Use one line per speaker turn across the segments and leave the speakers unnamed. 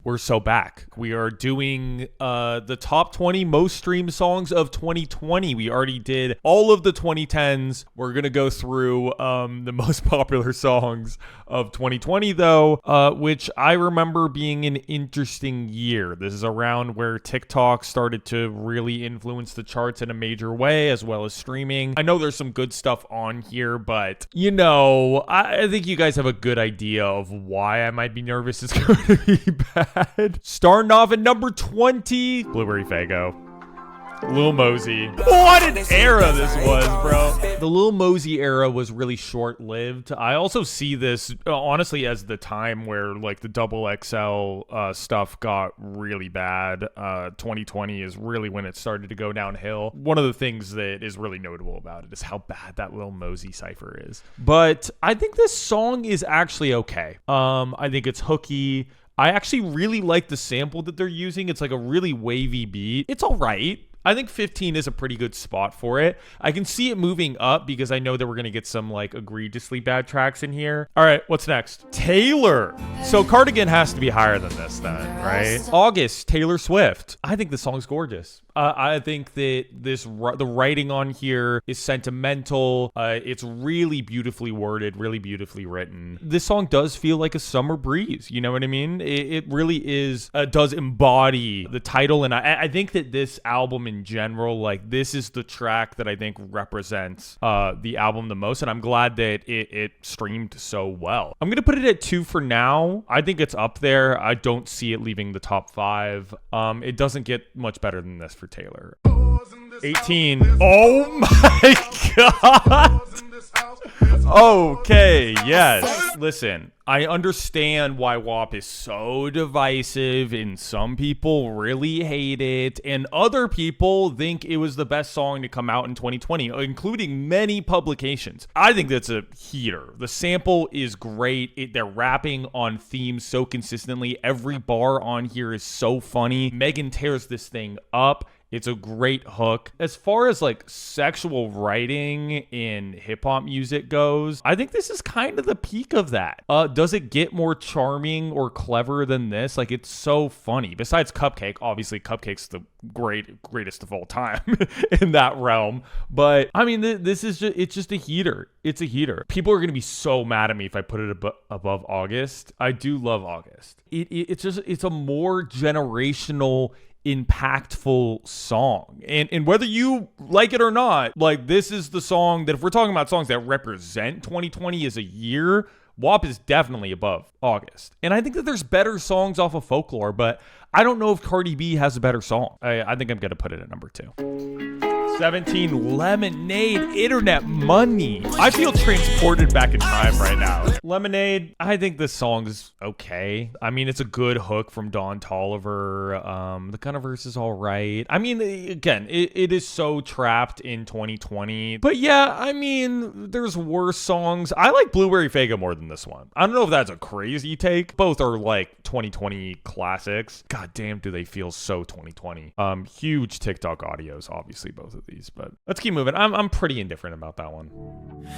we're so back. We are doing the top 20 most streamed songs of 2020. We already did all of the 2010s. We're going to go through the most popular songs of 2020, though, which I remember being an interesting year. This is around where TikTok started to really influence the charts in a major way, as well as streaming. I know there's some good stuff on here, but, you know, I think you guys have a good idea of why I might be nervous it's going to be bad. Starting off at number 20, Blueberry Faygo. Lil Mosey. What an era this was, bro. The Lil Mosey era was really short-lived. I also see this, honestly, as the time where, like, the double XL stuff got really bad. 2020 is really when it started to go downhill. One of the things that is really notable about it is how bad that Lil Mosey cypher is. But I think this song is actually okay. I think it's hooky. I actually really like the sample that they're using. It's like a really wavy beat. It's all right. I think 15 is a pretty good spot for it. I can see it moving up because I know that we're going to get some like egregiously bad tracks in here. All right, what's next? Taylor. So Cardigan has to be higher than this then, right? August, Taylor Swift. I think the song's gorgeous. I think that the writing on here is sentimental. It's really beautifully worded, really beautifully written. This song does feel like a summer breeze. You know what I mean? It really is, does embody the title. And I think that this album in general, like this is the track that I think represents the album the most. And I'm glad that it streamed so well. I'm going to put it at 2 for now. I think it's up there. I don't see it leaving the top 5. It doesn't get much better than this for Taylor. 18. Oh my God. Okay, yes. Listen, I understand why WAP is so divisive, and some people really hate it, and other people think it was the best song to come out in 2020, including many publications. I think that's a heater. The sample is great. They're rapping on themes so consistently. Every bar on here is so funny. Megan tears this thing up. It's a great hook. As far as like sexual writing in hip hop music goes, I think this is kind of the peak of that. Does it get more charming or clever than this? Like, it's so funny. Besides Cupcake, obviously Cupcake's the greatest of all time in that realm. But I mean, this is it's just a heater. It's a heater. People are going to be so mad at me if I put it above August. I do love August. It's a more generational, impactful song, and whether you like it or not, like this is the song that if we're talking about songs that represent 2020 as a year, WAP is definitely above August. And I think that there's better songs off of Folklore, but I don't know if Cardi B has a better song. I think I'm gonna put it at number 2. 17, Lemonade, Internet Money. I feel transported back in time right now. Lemonade, I think this song is okay. I mean, it's a good hook from Don Toliver. The kind of verse is all right. I mean, again, it is so trapped in 2020. But yeah, I mean, there's worse songs. I like Blueberry Faygo more than this one. I don't know if that's a crazy take. Both are like 2020 classics. God damn, do they feel so 2020. Huge TikTok audios, obviously, both of these, but let's keep moving. I'm pretty indifferent about that one.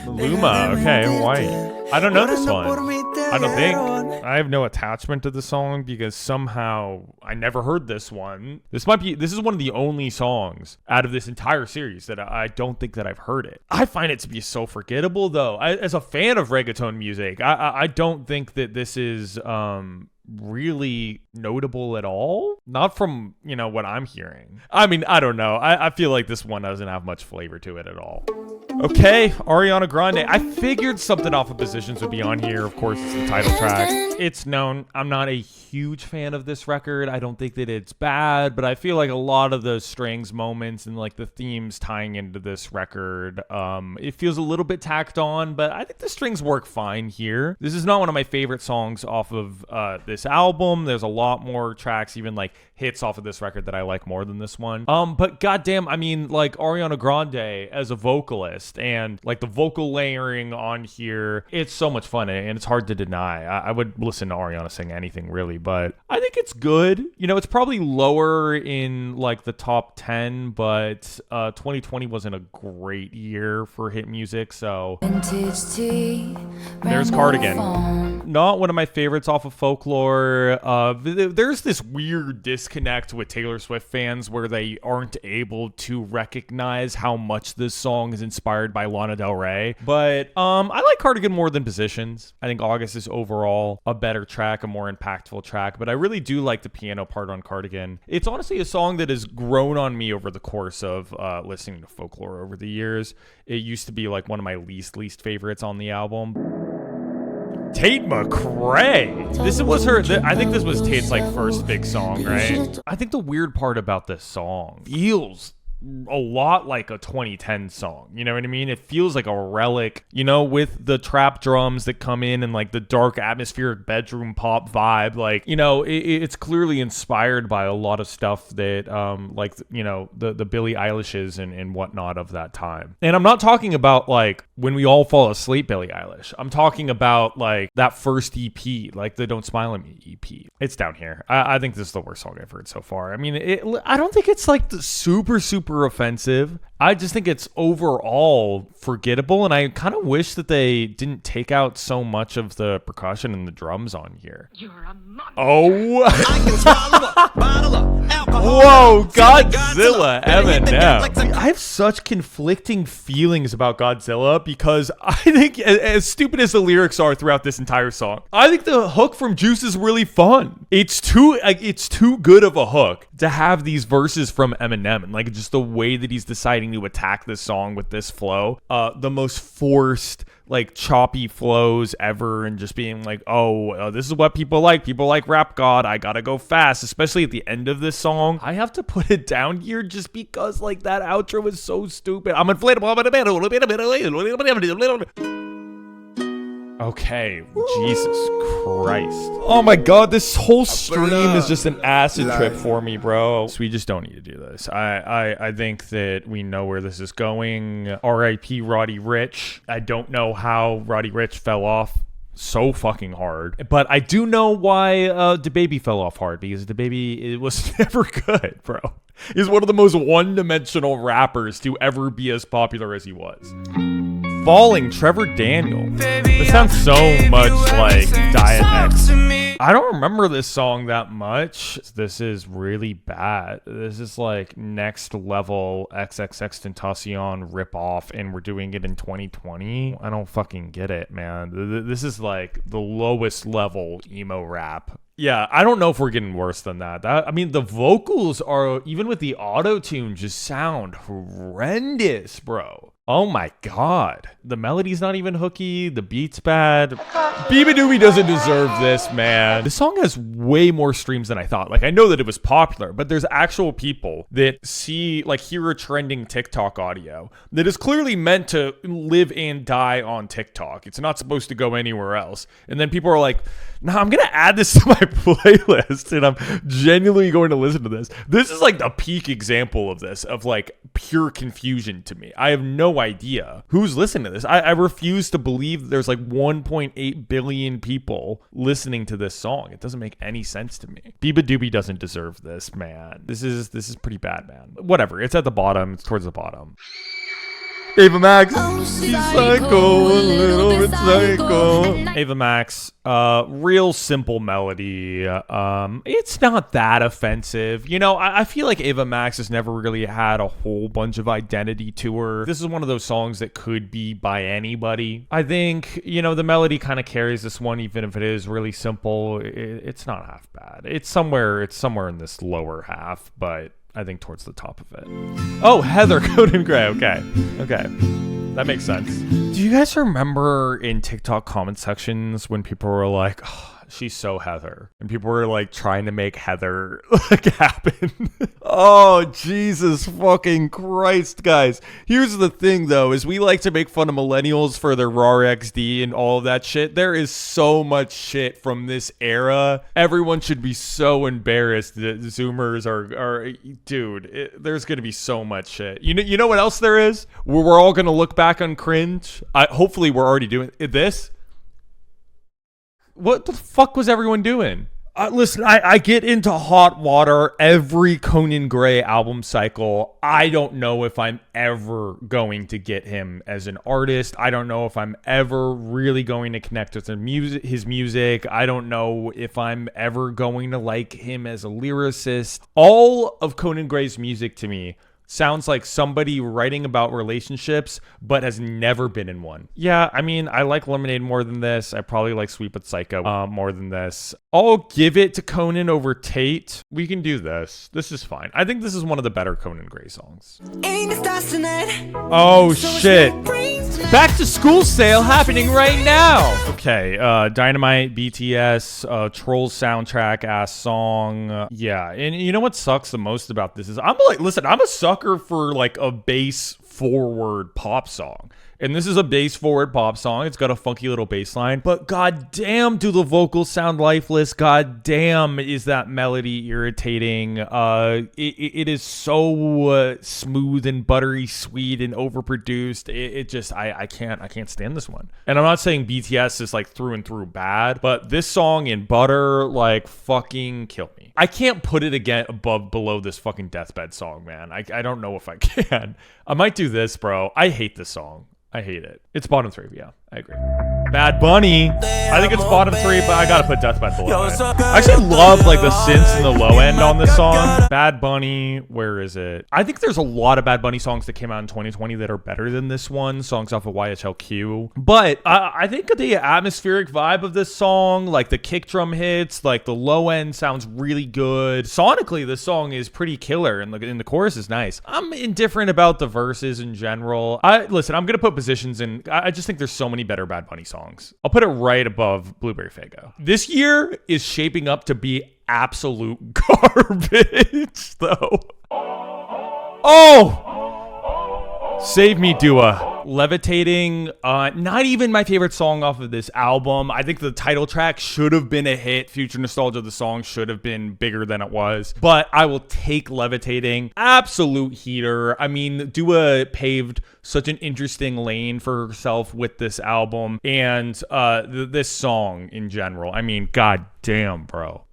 Luma, okay, White. I don't know this one. I don't think. I have no attachment to the song because somehow I never heard this one. This is one of the only songs out of this entire series that I don't think that I've heard it. I find it to be so forgettable though. As a fan of reggaeton music, I don't think that this is really notable at all. Not from, what I'm hearing. I mean, I don't know. I feel like this one doesn't have much flavor to it at all. Okay, Ariana Grande. I figured something off of Positions would be on here. Of course, it's the title track. It's known. I'm not a huge fan of this record. I don't think that it's bad, but I feel like a lot of the strings moments and like the themes tying into this record, it feels a little bit tacked on, but I think the strings work fine here. This is not one of my favorite songs off of this album. There's a lot more tracks, even like hits off of this record that I like more than this one. But goddamn, I mean, like Ariana Grande as a vocalist, worst. And like the vocal layering on here, it's so much fun and it's hard to deny. I would listen to Ariana sing anything really, but I think it's good. You know, it's probably lower in like the top 10, but 2020 wasn't a great year for hit music, so there's Cardigan. Not one of my favorites off of Folklore. There's this weird disconnect with Taylor Swift fans where they aren't able to recognize how much this song is inspired by Lana Del Rey, but I like Cardigan more than Positions. I think August is overall a better track, a more impactful track, but I really do like the piano part on Cardigan. It's honestly a song that has grown on me over the course of listening to Folklore over the years. It used to be like one of my least favorites on the album. Tate McRae. This was her. I think this was Tate's like first big song, right? I think the weird part about this song feels a lot like a 2010 song, you know what I mean? It feels like a relic, you know, with the trap drums that come in and like the dark atmospheric bedroom pop vibe. Like, you know, it's clearly inspired by a lot of stuff that like, you know, the Billie Eilishes and whatnot of that time. And I'm not talking about like When We All Fall Asleep Billie Eilish. I'm talking about like that first EP, like the Don't Smile at Me EP. It's down here. I think this is the worst song I've heard so far. I mean, I don't think it's like the super offensive. I just think it's overall forgettable, and I kind of wish that they didn't take out so much of the percussion and the drums on here. You're a monster. Oh. I can swallow a bottle of alcohol. Whoa, Godzilla, Eminem. I have such conflicting feelings about Godzilla because I think, as stupid as the lyrics are throughout this entire song, I think the hook from Juice is really fun. It's too good of a hook to have these verses from Eminem, and like just the way that he's deciding to attack this song with this flow, the most forced, like choppy flows ever, and just being like, this is what people like rap god, I gotta go fast, especially at the end of this song. I have to put it down here just because like that outro is so stupid. I'm inflatable. Okay, Jesus Christ. Oh my God, this whole stream is just an acid trip for me, bro. So we just don't need to do this. I think that we know where this is going. R.I.P. Roddy Ricch. I don't know how Roddy Ricch fell off so fucking hard, but I do know why DaBaby fell off hard, because DaBaby, it was never good, bro. He's one of the most one-dimensional rappers to ever be as popular as he was. Falling, Trevor Daniel. This sounds so much like Diet X. I don't remember this song that much. This is really bad. This is like next level XXXTentacion ripoff, and we're doing it in 2020. I don't fucking get it, man. This is like the lowest level emo rap. Yeah, I don't know if we're getting worse than that. I mean, the vocals are, even with the auto-tune, just sound horrendous, bro. Oh my God. The melody's not even hooky. The beat's bad. Biba Doobie doesn't deserve this, man. This song has way more streams than I thought. Like, I know that it was popular, but there's actual people that hear a trending TikTok audio that is clearly meant to live and die on TikTok. It's not supposed to go anywhere else. And then people are like, nah, I'm going to add this to my playlist, and I'm genuinely going to listen to this. This is like the peak example of this, of like pure confusion to me. I have no idea who's listening to this. I refuse to believe there's like 1.8 billion people listening to this song. It doesn't make any sense to me. Biba Doobie doesn't deserve this, man. This is pretty bad, man. Whatever. It's at the bottom. It's towards the bottom. Ava Max, she's psycho, a little bit psycho. Ava Max, real simple melody. It's not that offensive. You know, I feel like Ava Max has never really had a whole bunch of identity to her. This is one of those songs that could be by anybody. I think, you know, the melody kind of carries this one, even if it is really simple. It's not half bad. It's somewhere in this lower half, but I think towards the top of it. Oh, Heather, Conan Gray. Okay. That makes sense. Do you guys remember in TikTok comment sections when people were like, oh, she's so Heather. And people were like trying to make Heather like happen. Oh, Jesus fucking Christ, guys. Here's the thing though, is we like to make fun of millennials for their raw XD and all of that shit. There is so much shit from this era. Everyone should be so embarrassed that Zoomers are dude, there's gonna be so much shit. You know what else there is? We're all gonna look back on Cringe. Hopefully we're already doing this. What the fuck was everyone doing? Listen, I get into hot water every Conan Gray album cycle. I don't know if I'm ever going to get him as an artist. I don't know if I'm ever really going to connect with his music. I don't know if I'm ever going to like him as a lyricist. All of Conan Gray's music to me sounds like somebody writing about relationships, but has never been in one. Yeah, I mean, I like Lemonade more than this. I probably like Sweet But Psycho more than this. I'll give it to Conan over Tate. We can do this. This is fine. I think this is one of the better Conan Gray songs. Oh, shit. Back to school sale happening right now. Okay, Dynamite, BTS, Trolls soundtrack ass song. Yeah, and you know what sucks the most about this is I'm a sucker for like a bass forward pop song. And this is a bass forward pop song. It's got a funky little bass line, but goddamn do the vocals sound lifeless. Goddamn is that melody irritating. It is so smooth and buttery sweet and overproduced. It just, I can't stand this one. And I'm not saying BTS is like through and through bad, but this song in Butter like fucking killed me. I can't put it again below this fucking Deathbed song, man. I don't know if I can. I might do this, bro. I hate this song. I hate it. It's bottom 3, yeah, I agree. Bad Bunny. I think it's bottom 3, but I gotta put Deathbed below it. I actually love like the synths and the low end on this song. Bad Bunny, where is it? I think there's a lot of Bad Bunny songs that came out in 2020 that are better than this one. Songs off of YHLQ. But I think the atmospheric vibe of this song, like the kick drum hits, like the low end sounds really good. Sonically, this song is pretty killer, and the chorus is nice. I'm indifferent about the verses in general. Listen, I'm gonna put positions in. I just think there's so many better Bad Bunny songs. I'll put it right above Blueberry Faygo. This year is shaping up to be absolute garbage, though. Oh! Save me, Dua. Levitating, not even my favorite song off of this album. I think the title track should have been a hit. Future Nostalgia, the song should have been bigger than it was. But I will take Levitating. Absolute heater. I mean, Dua paved such an interesting lane for herself with this album and this song in general. I mean, god damn, bro.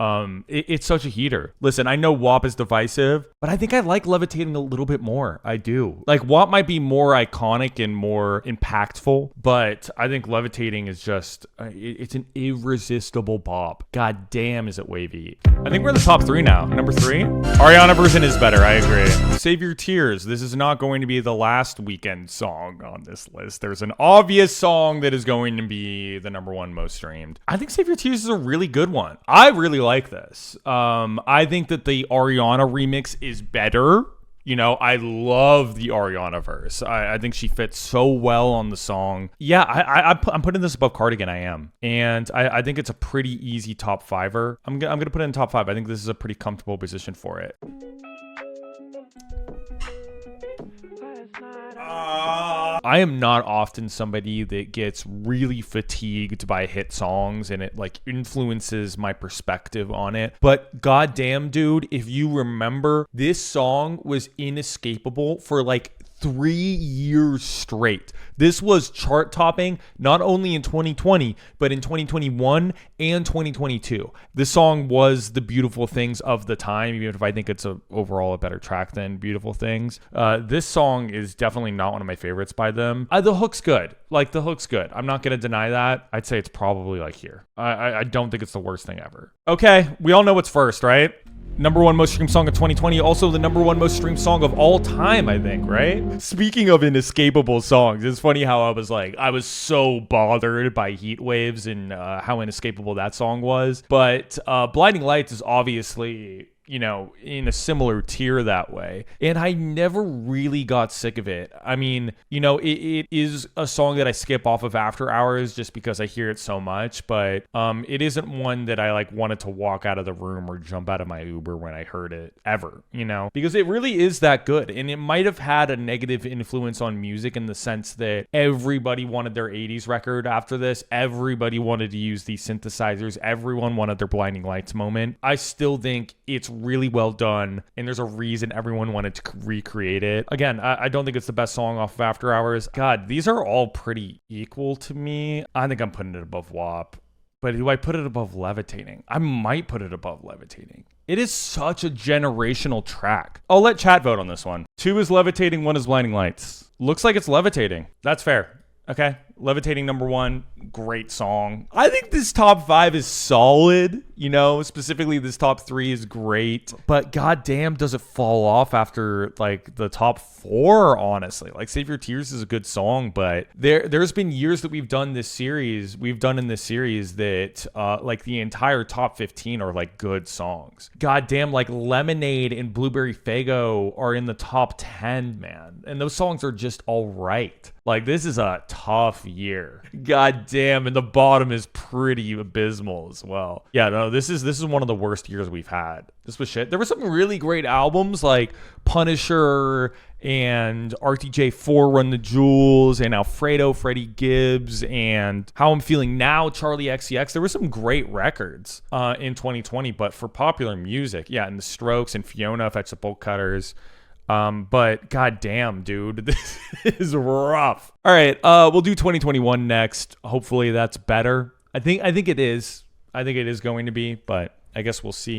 It's such a heater. Listen, I know WAP is divisive, but I think I like Levitating a little bit more. I do. Like, WAP might be more iconic and more impactful, but I think Levitating is just, it's an irresistible bop. God damn, is it wavy. I think we're in the top 3 now. Number 3? Ariana version is better, I agree. Save Your Tears. This is not going to be the last Weekend song on this list. There's an obvious song that is going to be the number 1 most streamed. I think Save Your Tears is a really good one. I really like this. I think that the Ariana remix is better. You know, I love the Ariana verse. I think she fits so well on the song. Yeah, I'm putting this above Cardigan. I am. And I think it's a pretty easy top 5er. I'm going to put it in top 5. I think this is a pretty comfortable position for it. I am not often somebody that gets really fatigued by hit songs and it like influences my perspective on it. But goddamn, dude, if you remember, this song was inescapable for like 3 years straight. This was chart topping not only in 2020, but in 2021 and 2022. This song was the Beautiful Things of the time, even if I think it's overall a better track than Beautiful Things. This song is definitely not one of my favorites by them. The hook's good. Like, the hook's good. I'm not going to deny that. I'd say it's probably like here. I don't think it's the worst thing ever. Okay, we all know what's first, right? Number 1 most streamed song of 2020, also the number 1 most streamed song of all time, I think, right? Speaking of inescapable songs, it's funny how I was so bothered by Heat Waves and how inescapable that song was. But Blinding Lights is obviously in a similar tier that way. And I never really got sick of it. I mean, it is a song that I skip off of After Hours just because I hear it so much, but it isn't one that I like wanted to walk out of the room or jump out of my Uber when I heard it ever, because it really is that good. And it might have had a negative influence on music in the sense that everybody wanted their 80s record after this. Everybody wanted to use these synthesizers. Everyone wanted their blinding lights moment. I still think it's really well done, and there's a reason everyone wanted to recreate it. Again, I don't think it's the best song off of After Hours. God, these are all pretty equal to me. I think I'm putting it above WAP. But do I put it above Levitating? I might put it above Levitating. It is such a generational track. I'll let chat vote on this one. 2 is Levitating, 1 is Blinding Lights. Looks like it's Levitating. That's fair. Okay. Levitating number 1, great song. I think this top 5 is solid, specifically this top 3 is great, but goddamn does it fall off after like the top 4, honestly. Like Save Your Tears is a good song, but there's been years that we've done in this series that like the entire top 15 are like good songs. Goddamn, like Lemonade and Blueberry Faygo are in the top 10, man. And those songs are just all right. Like this is a tough year. God damn, and the bottom is pretty abysmal as well. Yeah, no, this is one of the worst years we've had. This was shit. There were some really great albums like Punisher and RTJ4 Run the Jewels and Alfredo, Freddie Gibbs, and How I'm Feeling Now, Charlie XCX. There were some great records in 2020, but for popular music, yeah, and The Strokes and Fiona, Fetch the Bolt Cutters. But goddamn, dude, this is rough. All right, we'll do 2021 next. Hopefully that's better. I think it is. I think it is going to be, but I guess we'll see.